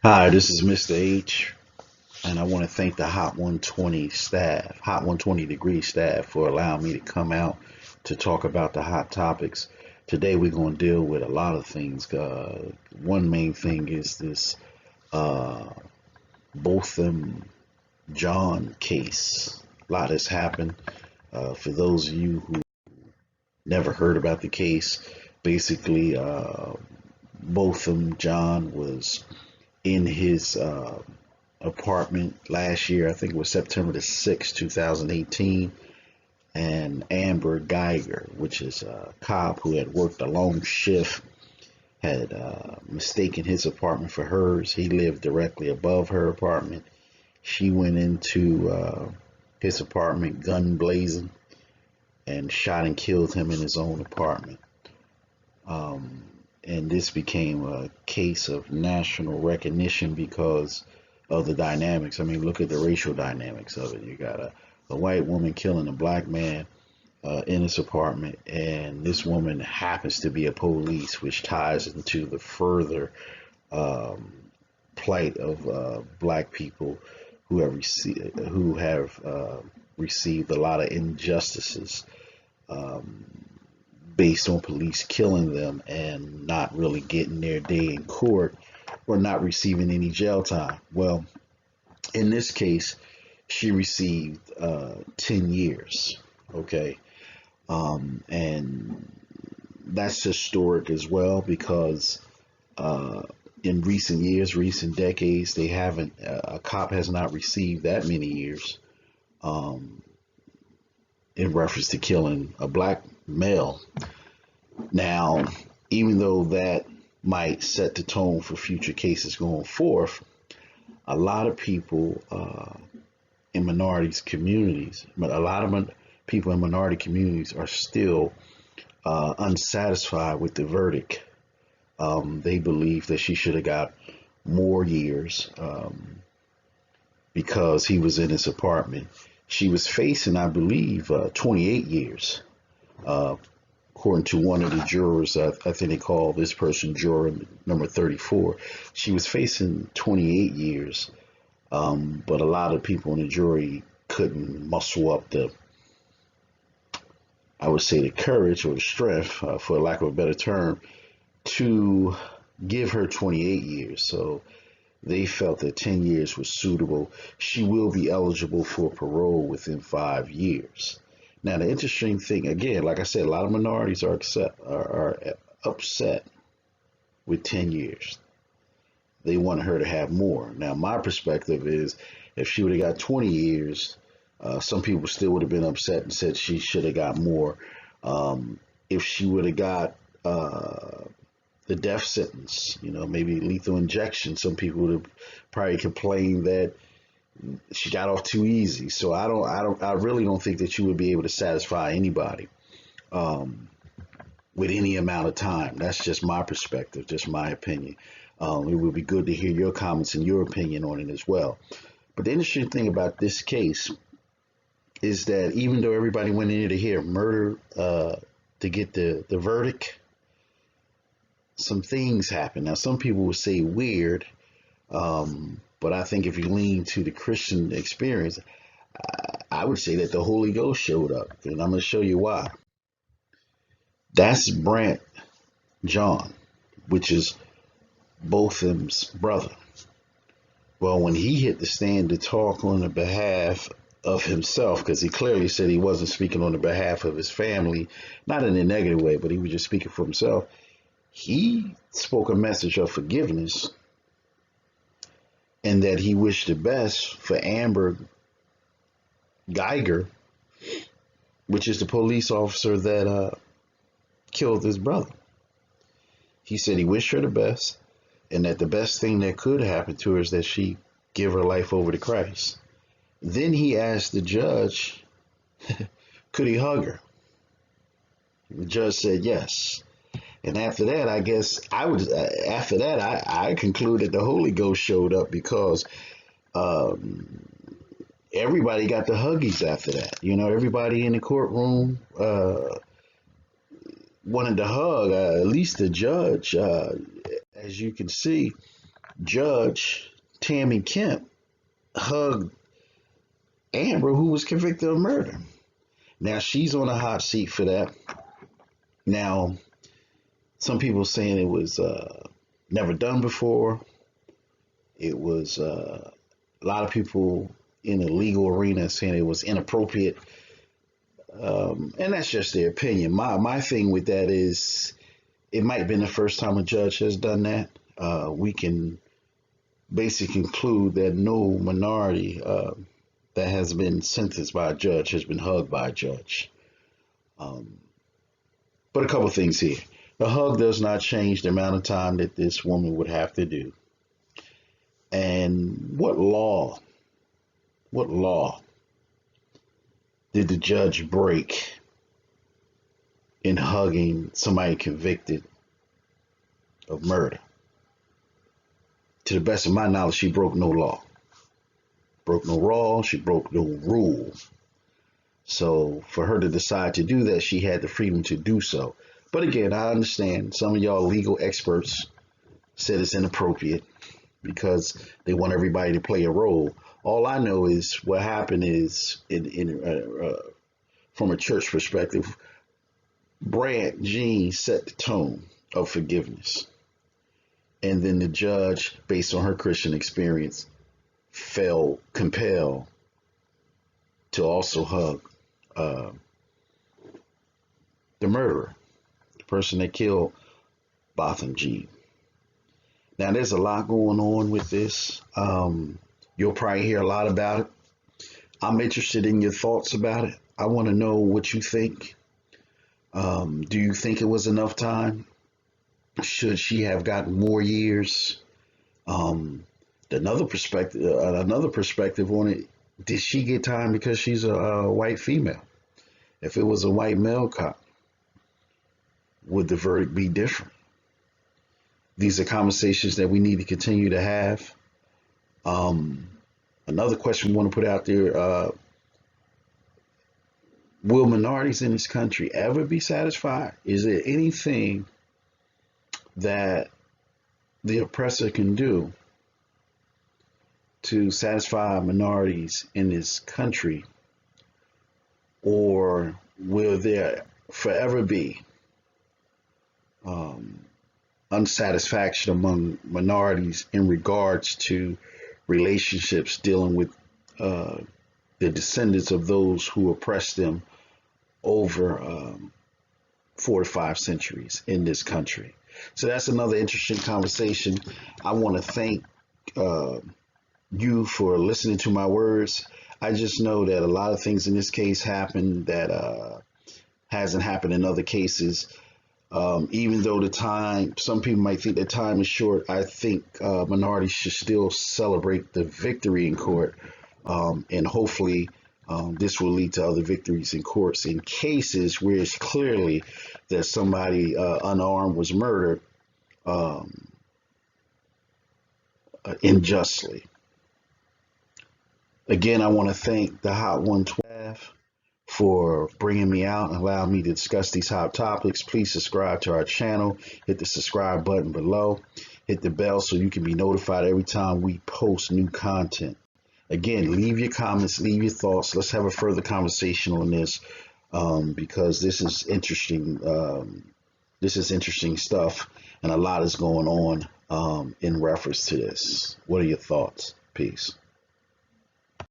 Hi, this is Mr. H, and I want to thank the Hot 120 staff, Hot 120 Degree staff, for allowing me to come out to talk about the hot topics. Today, we're going to deal with a lot of things. One main thing is this uh, Botham Jean case. A lot has happened. For those of you who never heard about the case, basically, Botham Jean was in his apartment last year. I think it was September the 6th, 2018. And Amber Guyger, which is a cop who had worked a long shift, had mistaken his apartment for hers. He lived directly above her apartment. She went into his apartment, gun blazing, and shot and killed him in his own apartment. Um, and this became a case of national recognition because of the dynamics. I mean, look at the racial dynamics of it. You got a white woman killing a black man in his apartment, and this woman happens to be a police, which ties into the further um, plight of black people who have received a lot of injustices um, based on police killing them and not really getting their day in court or not receiving any jail time. Well, in this case, she received 10 years. Okay. And that's historic as well because uh, in recent years, recent decades, they haven't, a cop has not received that many years um, in reference to killing a black male. Now, even though that might set the tone for future cases going forth, a lot of people in minorities communities, but a lot of people in minority communities are still unsatisfied with the verdict. They believe that she should have got more years because he was in his apartment. She was facing, I believe, 28 years. Uh, According to one of the jurors, I think they call this person juror number 34. She was facing 28 years, but a lot of people in the jury couldn't muscle up the, I would say, the courage or the strength, for lack of a better term, to give her 28 years. So they felt that 10 years was suitable. She will be eligible for parole within 5 years. Now, the interesting thing, again, like I said, a lot of minorities are upset with 10 years. They want her to have more. Now, my perspective is if she would have got 20 years, some people still would have been upset and said she should have got more. If she would have got the death sentence, maybe lethal injection, some people would have probably complained that she got off too easy. So I really don't think that you would be able to satisfy anybody um, with any amount of time. That's just my perspective, just my opinion. It would be good to hear your comments and your opinion on it as well. But the interesting thing about this case is that even though everybody went in here to hear murder to get the verdict, some things happen. Now, some people would say weird, but I think if you lean to the Christian experience, I would say that the Holy Ghost showed up, and I'm going to show you why. That's Brandt Jean, which is Botham's brother. Well, when he hit the stand to talk on the behalf of himself, because he clearly said he wasn't speaking on the behalf of his family, not in a negative way, but he was just speaking for himself. He spoke a message of forgiveness and that he wished the best for Amber Guyger, which is the police officer that killed his brother. He said he wished her the best and that the best thing that could happen to her is that she give her life over to Christ. Then he asked the judge, could he hug her? The judge said yes. And after that, I guess after that, I concluded the Holy Ghost showed up because um, everybody got the huggies after that. Everybody in the courtroom wanted to hug, at least the judge, as you can see. Judge Tammy Kemp hugged Amber, who was convicted of murder. Now she's on a hot seat for that. Now, some people saying it was never done before. It was a lot of people in the legal arena saying it was inappropriate, and that's just their opinion. My thing with that is it might have been the first time a judge has done that. We can basically conclude that no minority that has been sentenced by a judge has been hugged by a judge. Um, but a couple things here. The hug does not change the amount of time that this woman would have to do. And what law did the judge break in hugging somebody convicted of murder? To the best of my knowledge, she broke no law. Broke no law, she broke no rule. So for her to decide to do that, she had the freedom to do so. But again, I understand some of y'all legal experts said it's inappropriate because they want everybody to play a role. All I know is what happened is, from a church perspective, Brandt Jean set the tone of forgiveness. And then the judge, based on her Christian experience, felt compelled to also hug the murderer, the person that killed Botham Jean. Now, there's a lot going on with this. You'll probably hear a lot about it. I'm interested in your thoughts about it. I want to know what you think. Do you think it was enough time? Should she have gotten more years? Another perspective on it. Did she get time because she's a white female? If it was a white male cop, would the verdict be different? These are conversations that we need to continue to have. Another question we want to put out there, will minorities in this country ever be satisfied? Is there anything that the oppressor can do to satisfy minorities in this country? Or will there forever be unsatisfaction among minorities in regards to relationships dealing with the descendants of those who oppressed them over 4 to 5 centuries in this country? So that's another interesting conversation. I want to thank you for listening to my words. I just know that a lot of things in this case happened that hasn't happened in other cases. Even though the time, some people might think the time is short, I think minorities should still celebrate the victory in court. And hopefully this will lead to other victories in courts in cases where it's clearly that somebody unarmed was murdered unjustly. Again, I want to thank the Hot 112 for bringing me out and allowing me to discuss these hot topics. Please subscribe to our channel. Hit the subscribe button below. Hit the bell so you can be notified every time we post new content. Again, leave your comments, leave your thoughts. Let's have a further conversation on this because this is interesting. This is interesting stuff, and a lot is going on in reference to this. What are your thoughts? Peace.